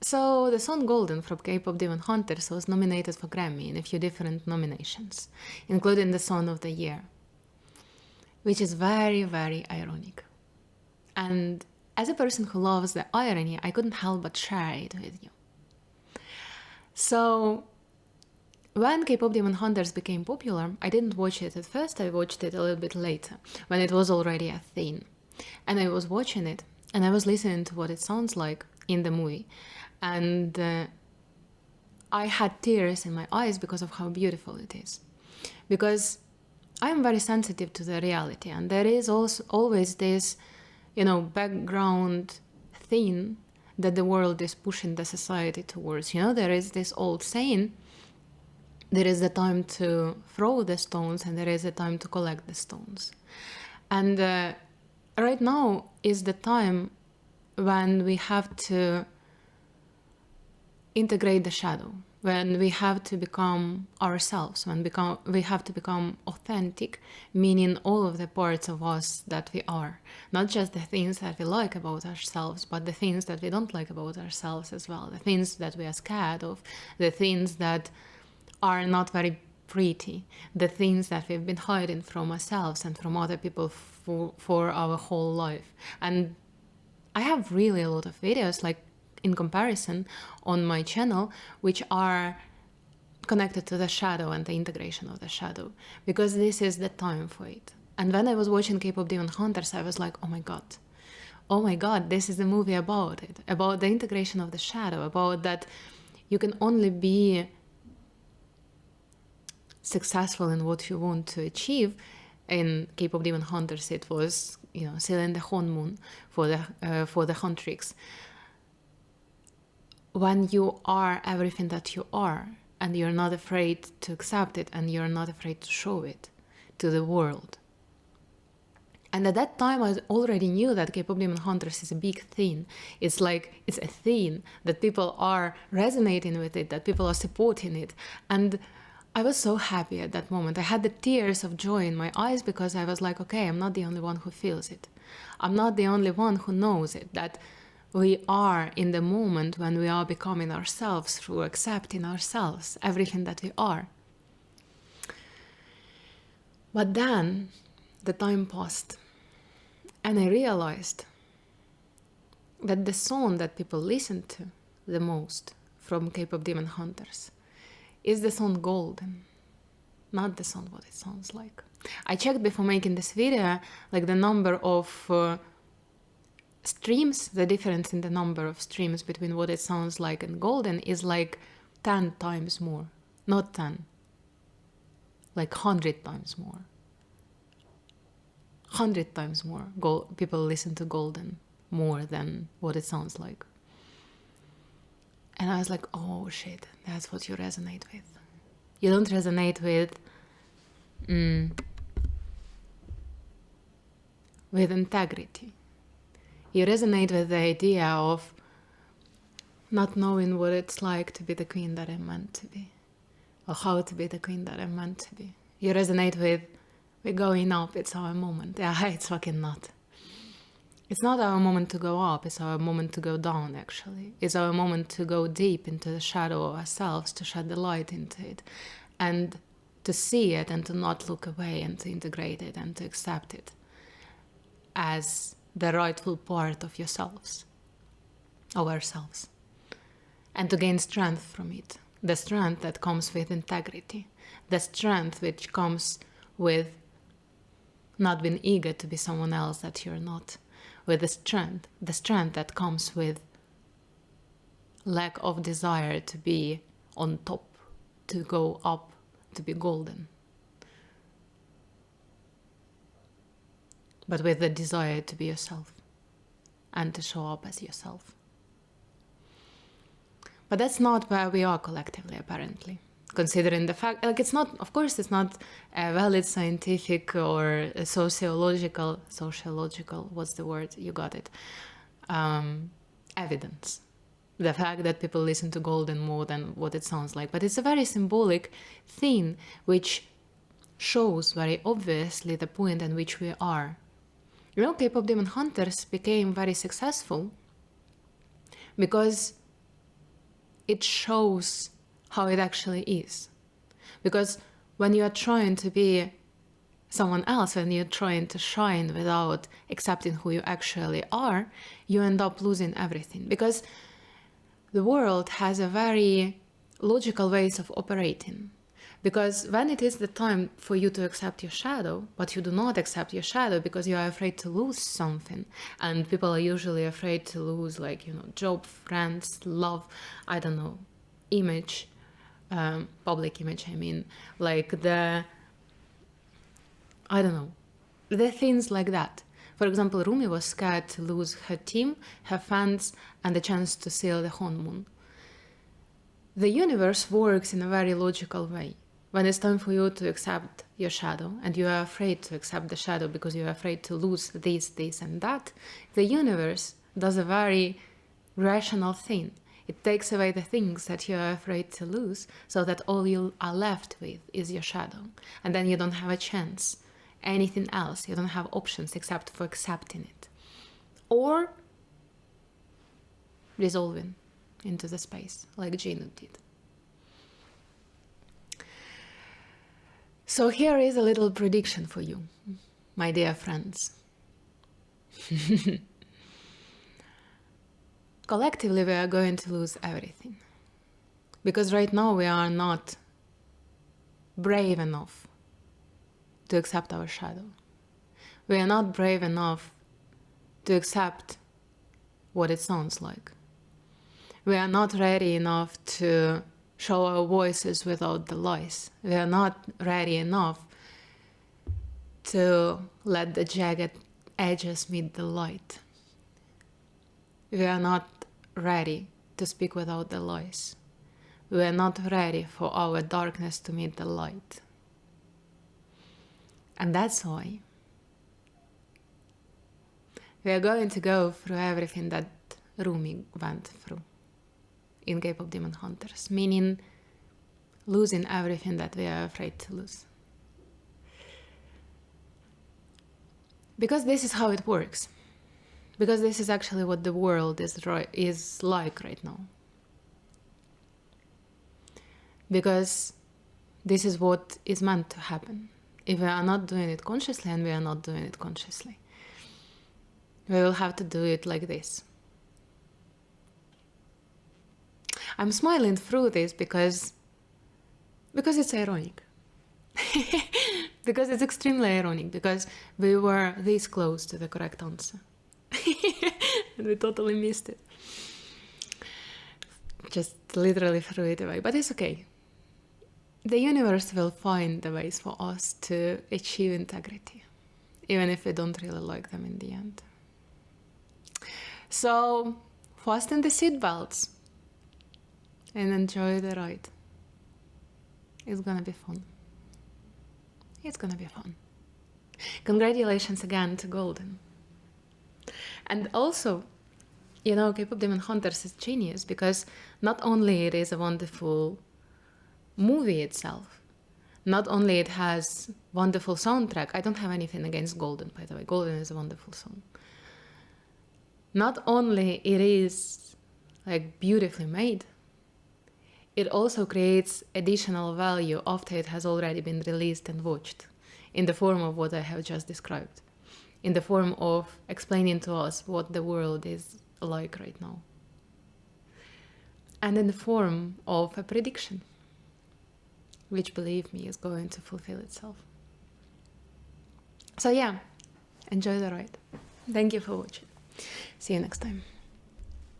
So the song Golden from K-pop Demon Hunters was nominated for Grammy in a few different nominations, including the Song of the Year, which is very, very ironic. And as a person who loves the irony, I couldn't help but share it with you. So when K-pop Demon Hunters became popular, I didn't watch it at first, I watched it a little bit later, when it was already a thing. And I was watching it, and I was listening to what it sounds like in the movie. And I had tears in my eyes because of how beautiful it is. Because I am very sensitive to the reality, and there is also always this, background thing that the world is pushing the society towards. There is this old saying, there is a time to throw the stones and there is a time to collect the stones. And right now is the time when we have to integrate the shadow, when we have to become ourselves, when we have to become authentic, meaning all of the parts of us that we are, not just the things that we like about ourselves, but the things that we don't like about ourselves as well, the things that we are scared of, the things that are not very pretty, the things that we've been hiding from ourselves and from other people for our whole life. And I have really a lot of videos, like in comparison, on my channel, which are connected to the shadow and the integration of the shadow, because this is the time for it. And when I was watching K-pop Demon Hunters, I was like, oh my god, this is a movie about it, about the integration of the shadow, about that you can only be successful in what you want to achieve. In K-pop Demon Hunters, it was, sailing the honeymoon for the Huntrix. When you are everything that you are, and you're not afraid to accept it, and you're not afraid to show it to the world. And at that time, I already knew that K-pop Demon Hunters is a big thing. It's like, it's a thing, that people are resonating with it, that people are supporting it. And I was so happy at that moment. I had the tears of joy in my eyes, because I was like, okay, I'm not the only one who feels it. I'm not the only one who knows it, that we are in the moment when we are becoming ourselves through accepting ourselves, everything that we are. But then the time passed, and I realized that the song that people listen to the most from K-pop Demon Hunters is the song Golden, not the song What It Sounds Like. I checked before making this video, like the number of streams, the difference in the number of streams between What It Sounds Like and Golden is like 10 times more. Not 10, like 100 times more. 100 times more. People listen to Golden more than What It Sounds Like. And I was like, oh shit, that's what you resonate with. You don't resonate with integrity. You resonate with the idea of not knowing what it's like to be the queen that I'm meant to be, or how to be the queen that I'm meant to be. You resonate with, we're going up, it's our moment. Yeah, it's fucking not. It's not our moment to go up, it's our moment to go down, actually. It's our moment to go deep into the shadow of ourselves, to shed the light into it, and to see it and to not look away, and to integrate it and to accept it as the rightful part of yourselves, of ourselves, and to gain strength from it. The strength that comes with integrity, the strength which comes with not being eager to be someone else that you're not, with the strength that comes with lack of desire to be on top, to go up, to be golden, but with the desire to be yourself and to show up as yourself. But that's not where we are collectively, apparently. Considering the fact, like, it's not, of course, it's not a valid scientific or a sociological, what's the word? You got it. Evidence. The fact that people listen to Golden more than What It Sounds Like. But it's a very symbolic thing which shows very obviously the point in which we are. K-pop Demon Hunters became very successful because it shows how it actually is. Because when you are trying to be someone else, when you're trying to shine without accepting who you actually are, you end up losing everything. Because the world has a very logical ways of operating. Because when it is the time for you to accept your shadow, but you do not accept your shadow because you are afraid to lose something, and people are usually afraid to lose, like, job, friends, love, I don't know, image, public image, I mean, like the things like that. For example, Rumi was scared to lose her team, her fans, and the chance to sail the honeymoon. The universe works in a very logical way. When it's time for you to accept your shadow, and you are afraid to accept the shadow because you are afraid to lose this, and that, the universe does a very rational thing. It takes away the things that you are afraid to lose, so that all you are left with is your shadow. And then you don't have a chance, anything else. You don't have options except for accepting it. Or dissolving into the space, like Gino did. So here is a little prediction for you, my dear friends. Collectively, we are going to lose everything. Because right now we are not brave enough to accept our shadow. We are not brave enough to accept what it sounds like. We are not ready enough to show our voices without the lies. We are not ready enough to let the jagged edges meet the light. We are not ready to speak without the lies. We are not ready for our darkness to meet the light. And that's why we are going to go through everything that Rumi went through in K-pop Demon Hunters, meaning losing everything that we are afraid to lose. Because this is how it works. Because this is actually what the world is like right now. Because this is what is meant to happen. If we are not doing it consciously, and we are not doing it consciously, we will have to do it like this. I'm smiling through this because it's ironic. Because it's extremely ironic, because we were this close to the correct answer. And we totally missed it. Just literally threw it away. But it's okay. The universe will find the ways for us to achieve integrity, even if we don't really like them in the end. So, fasten the seatbelts and enjoy the ride. It's gonna be fun. It's gonna be fun. Congratulations again to Golden. And also, K-pop Demon Hunters is genius, because not only it is a wonderful movie itself, not only it has wonderful soundtrack. I don't have anything against Golden, by the way. Golden is a wonderful song. Not only it is like beautifully made, it also creates additional value after it has already been released and watched, in the form of what I have just described, in the form of explaining to us what the world is like right now, and in the form of a prediction, which, believe me, is going to fulfill itself. So yeah, enjoy the ride. Thank you for watching. See you next time.